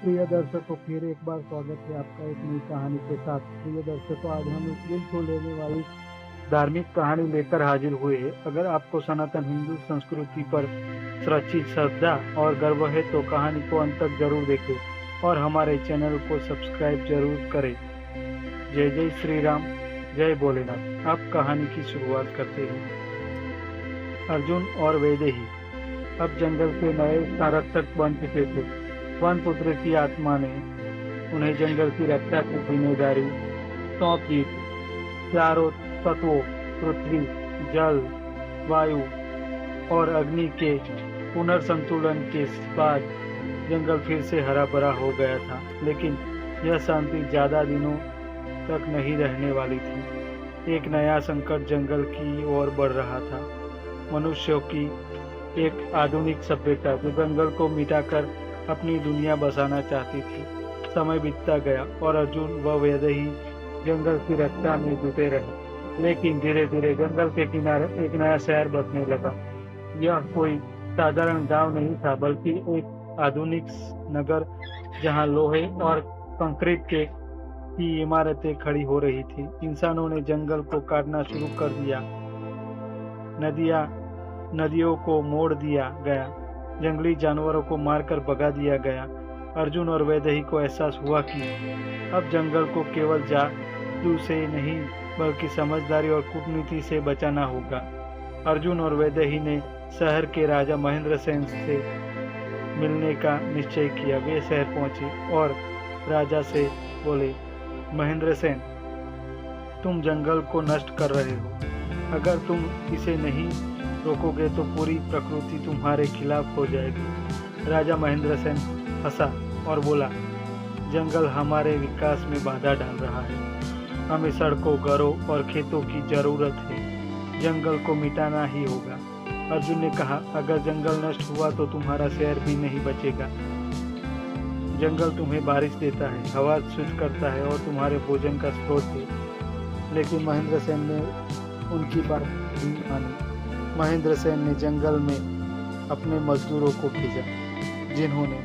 प्रिय दर्शकों, फिर एक बार स्वागत है आपका एक नई कहानी के साथ। प्रिय दर्शकों, आज हम एक दिल छू लेने वाली धार्मिक कहानी लेकर हाजिर हुए हैं। अगर आपको सनातन हिंदू संस्कृति पर सच्ची श्रद्धा और गर्व है तो कहानी को अंत तक जरूर देखें और हमारे चैनल को सब्सक्राइब जरूर करें। जय जय श्री राम, जय भोलेनाथ। आप कहानी की शुरुआत करते हैं। अर्जुन और वैदेही अब जंगल के नए संरक्षक बन चुके थे। वन पुत्र की आत्मा ने उन्हें जंगल की रक्षा की जिम्मेदारी सौंप दी थी। चारों तत्वों पृथ्वी, जल, वायु और अग्नि के पुनर्संतुलन के बाद जंगल फिर से हरा भरा हो गया था। लेकिन यह शांति ज्यादा दिनों तक नहीं रहने वाली थी। एक नया संकट जंगल की ओर बढ़ रहा था। मनुष्यों की एक आधुनिक सभ्यता जो जंगल को मिटाकर अपनी दुनिया बसाना चाहती थी। समय बीतता गया और अर्जुन व वैदेही जंगल की रक्षा में जुटे रहे। लेकिन धीरे धीरे जंगल के किनारे एक नया शहर बसने लगा। यह कोई साधारण गांव नहीं था, बल्कि एक आधुनिक नगर जहां लोहे और कंक्रीट की इमारतें खड़ी हो रही थी। इंसानों ने जंगल को काटना शुरू कर दिया। नदियों को मोड़ दिया गया, जंगली जानवरों को मारकर भगा दिया गया। अर्जुन और वैदेही को एहसास हुआ कि अब जंगल को केवल जादू से नहीं बल्कि समझदारी और कूटनीति से बचाना होगा। अर्जुन और वैदेही ने शहर के राजा महेंद्र सेन से मिलने का निश्चय किया। वे शहर पहुंचे और राजा से बोले, महेंद्र सेन, तुम जंगल को नष्ट कर रहे हो। अगर तुम इसे नहीं रोकोगे तो पूरी प्रकृति तुम्हारे खिलाफ हो जाएगी। राजा महेंद्र सेन हंसा और बोला, जंगल हमारे विकास में बाधा डाल रहा है। हमें सड़कों, घरों और खेतों की जरूरत है। जंगल को मिटाना ही होगा। अर्जुन ने कहा, अगर जंगल नष्ट हुआ तो तुम्हारा शहर भी नहीं बचेगा। जंगल तुम्हें बारिश देता है, हवा शुद्ध करता है और तुम्हारे भोजन का स्रोत है। लेकिन महेंद्र सेन ने उनकी बात नहीं मानी। महेंद्र सेन ने जंगल में अपने मजदूरों को भेजा, जिन्होंने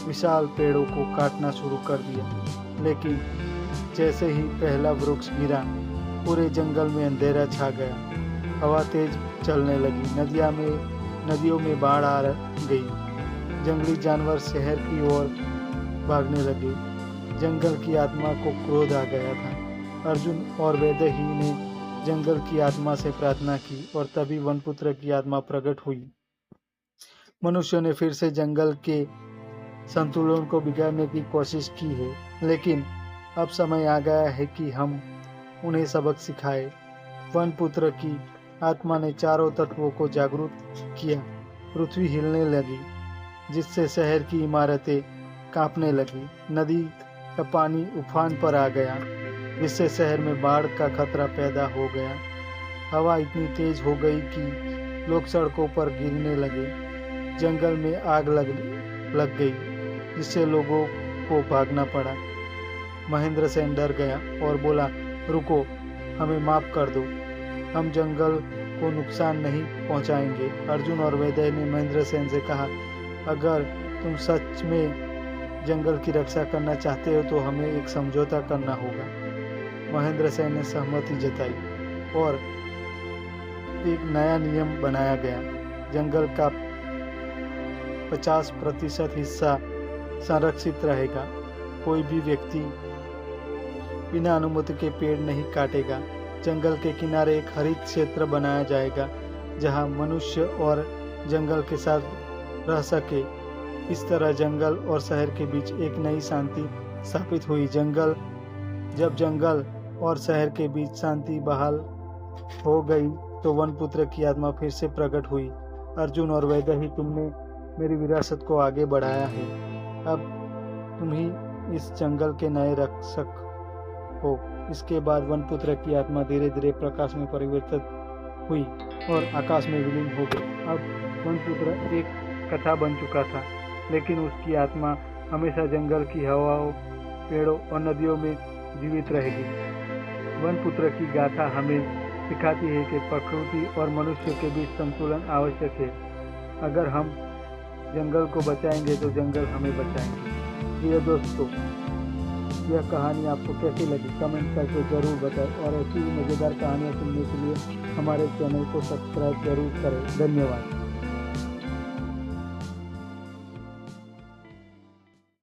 विशाल पेड़ों को काटना शुरू कर दिया। लेकिन जैसे ही पहला वृक्ष गिरा, पूरे जंगल में अंधेरा छा गया। हवा तेज चलने लगी, नदियों में बाढ़ आ गई। जंगली जानवर शहर की ओर भागने लगे। जंगल की आत्मा को क्रोध आ गया था। अर्जुन और वैदेही ने जंगल की आत्मा से प्रार्थना की और तभी वनपुत्र की आत्मा प्रकट हुई। मनुष्यों ने फिर से जंगल के संतुलन को बिगाड़ने की कोशिश की है, लेकिन अब समय आ गया है कि हम उन्हें सबक सिखाएं। वनपुत्र की आत्मा ने चारों तत्वों को जागरूक किया। पृथ्वी हिलने लगी, जिससे शहर की इमारतें कांपने लगी। नदी का पानी उफान पर आ गया, जिससे शहर में बाढ़ का खतरा पैदा हो गया। हवा इतनी तेज हो गई कि लोग सड़कों पर गिरने लगे। जंगल में आग लग गई, जिससे लोगों को भागना पड़ा। महेंद्र सेन डर गया और बोला, रुको, हमें माफ कर दो, हम जंगल को नुकसान नहीं पहुंचाएंगे। अर्जुन और वैदेही ने महेंद्र सेन से कहा, अगर तुम सच में जंगल की रक्षा करना चाहते हो तो हमें एक समझौता करना होगा। महेंद्र सेन ने सहमति जताई और एक नया नियम बनाया गया। जंगल का 50% हिस्सा संरक्षित रहेगा। कोई भी व्यक्ति बिना अनुमति के पेड़ नहीं काटेगा। जंगल के किनारे एक हरित क्षेत्र बनाया जाएगा, जहां मनुष्य और जंगल के साथ रह सके। इस तरह जंगल और शहर के बीच एक नई शांति स्थापित हुई। जब जंगल और शहर के बीच शांति बहाल हो गई तो वनपुत्र की आत्मा फिर से प्रकट हुई। अर्जुन और वैदेही, तुमने मेरी विरासत को आगे बढ़ाया है। अब तुम ही इस जंगल के नए रक्षक हो। इसके बाद वनपुत्र की आत्मा धीरे धीरे प्रकाश में परिवर्तित हुई और आकाश में विलीन हो गई। अब वनपुत्र एक कथा बन चुका था, लेकिन उसकी आत्मा हमेशा जंगल की हवाओं, पेड़ों और नदियों में जीवित रहेगी। वनपुत्र की गाथा हमें सिखाती है कि प्रकृति और मनुष्य के बीच संतुलन आवश्यक है। अगर हम जंगल को बचाएंगे तो जंगल हमें बचाएंगे। प्रिय दोस्तों, यह कहानी आपको कैसी लगी कमेंट करके ज़रूर बताएं और ऐसी ही मज़ेदार कहानियाँ सुनने के लिए हमारे चैनल को सब्सक्राइब जरूर करें। धन्यवाद।